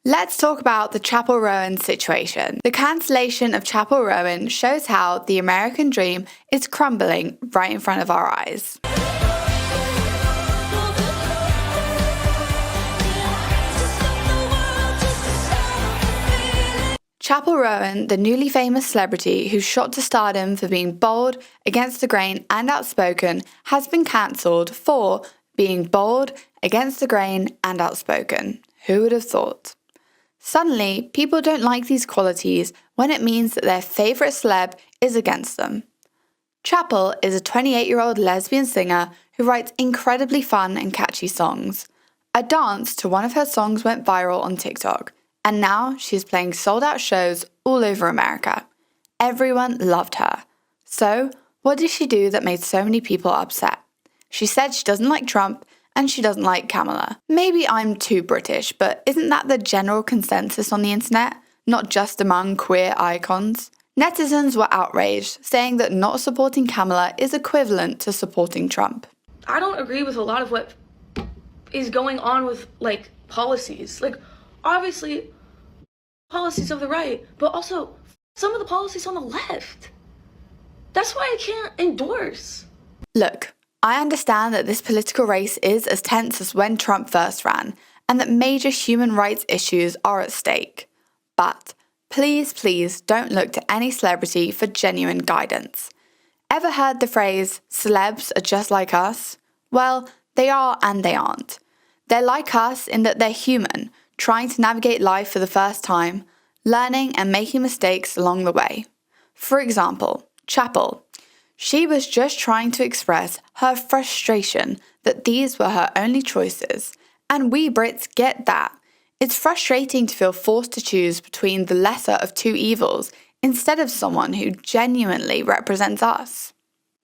Let's talk about the Chapelle Roan situation. The cancellation of Chapelle Roan shows how the American dream is crumbling right in front of our eyes. Chapelle Roan, the newly famous celebrity who shot to stardom for being bold, against the grain and outspoken, has been cancelled for being bold, against the grain and outspoken. Who would have thought? Suddenly, people don't like these qualities when it means that their favourite celeb is against them. Chapelle is a 28-year-old lesbian singer who writes incredibly fun and catchy songs. A dance to one of her songs went viral on TikTok, and now she's playing sold-out shows all over America. Everyone loved her. So, what did she do that made so many people upset? She said she doesn't like Trump, and she doesn't like Kamala. Maybe I'm too British, but isn't that the general consensus on the internet, not just among queer icons? Netizens were outraged, saying that not supporting Kamala is equivalent to supporting Trump. I don't agree with a lot of what is going on with, policies. Obviously, policies of the right, but also some of the policies on the left. That's why I can't endorse. Look, I understand that this political race is as tense as when Trump first ran, and that major human rights issues are at stake. But please, please don't look to any celebrity for genuine guidance. Ever heard the phrase, celebs are just like us? Well, they are and they aren't. They're like us in that they're human, trying to navigate life for the first time, learning and making mistakes along the way. For example, Chapelle. She was just trying to express her frustration that these were her only choices, and we Brits get that. It's frustrating to feel forced to choose between the lesser of two evils instead of someone who genuinely represents us.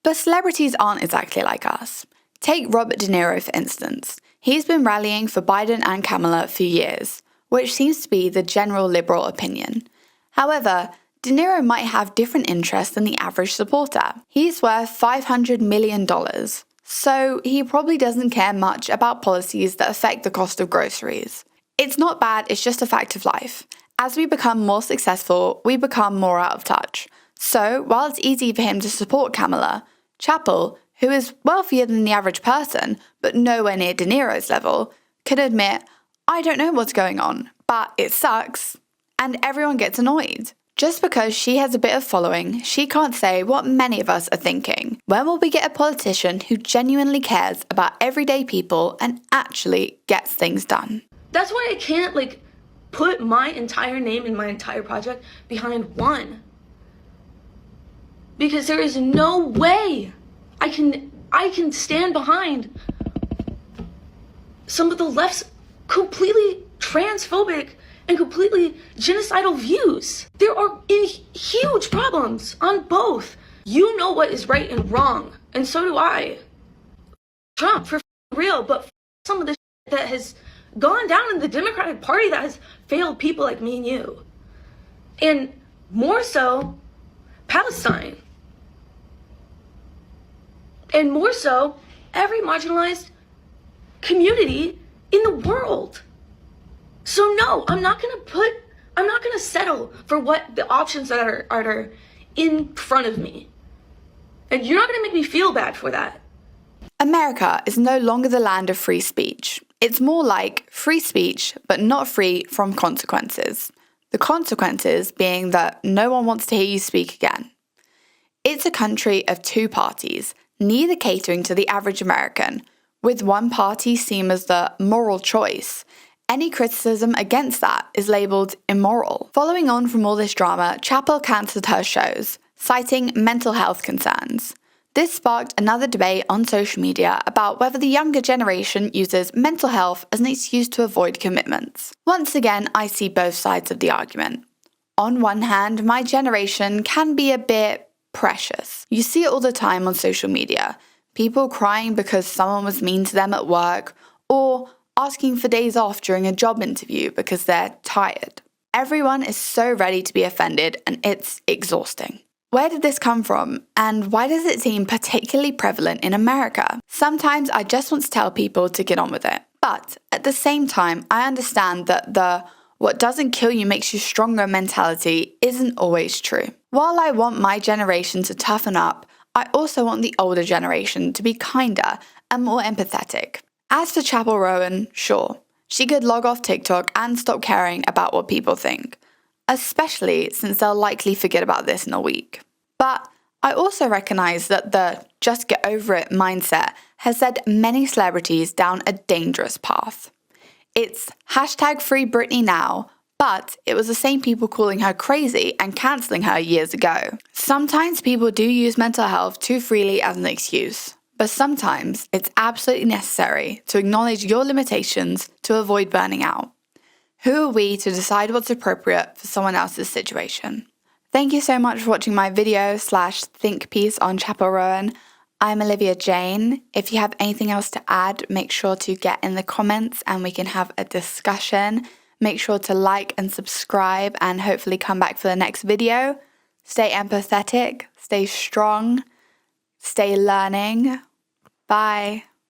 But celebrities aren't exactly like us. Take Robert De Niro for instance. He's been rallying for Biden and Kamala for years, which seems to be the general liberal opinion. However, De Niro might have different interests than the average supporter. He's worth $500 million, so he probably doesn't care much about policies that affect the cost of groceries. It's not bad, it's just a fact of life. As we become more successful, we become more out of touch. So, while it's easy for him to support Kamala, Chapelle, who is wealthier than the average person, but nowhere near De Niro's level, can admit, I don't know what's going on, but it sucks. And everyone gets annoyed. Just because she has a bit of following, she can't say what many of us are thinking. When will we get a politician who genuinely cares about everyday people and actually gets things done? That's why I can't, put my entire name and my entire project behind one. Because there is no way I can stand behind some of the left's completely transphobic and completely genocidal views. There are huge problems on both. You know what is right and wrong, and so do I. Trump, for real, but some of the that has gone down in the Democratic Party that has failed people like me and you. And more so, Palestine. And more so, every marginalized community in the world. So no, I'm not gonna settle for what the options that are in front of me. And you're not gonna make me feel bad for that. America is no longer the land of free speech. It's more like free speech, but not free from consequences. The consequences being that no one wants to hear you speak again. It's a country of two parties, neither catering to the average American, with one party seen as the moral choice. Any criticism against that is labelled immoral. Following on from all this drama, Chapelle cancelled her shows, citing mental health concerns. This sparked another debate on social media about whether the younger generation uses mental health as an excuse to avoid commitments. Once again, I see both sides of the argument. On one hand, my generation can be a bit precious. You see it all the time on social media. People crying because someone was mean to them at work, or asking for days off during a job interview because they're tired. Everyone is so ready to be offended, and it's exhausting. Where did this come from, and why does it seem particularly prevalent in America? Sometimes I just want to tell people to get on with it. But at the same time, I understand that the what doesn't kill you makes you stronger mentality isn't always true. While I want my generation to toughen up, I also want the older generation to be kinder and more empathetic. As for Chapelle Roan, sure, she could log off TikTok and stop caring about what people think, especially since they'll likely forget about this in a week. But I also recognize that the just get over it mindset has led many celebrities down a dangerous path. It's hashtag free Britney now, but it was the same people calling her crazy and cancelling her years ago. Sometimes people do use mental health too freely as an excuse, but sometimes it's absolutely necessary to acknowledge your limitations to avoid burning out. Who are we to decide what's appropriate for someone else's situation? Thank you so much for watching my video/think piece on Chapelle Roan. I'm Olivia Jane. If you have anything else to add, make sure to get in the comments and we can have a discussion. Make sure to like and subscribe and hopefully come back for the next video. Stay empathetic, stay strong, stay learning. Bye.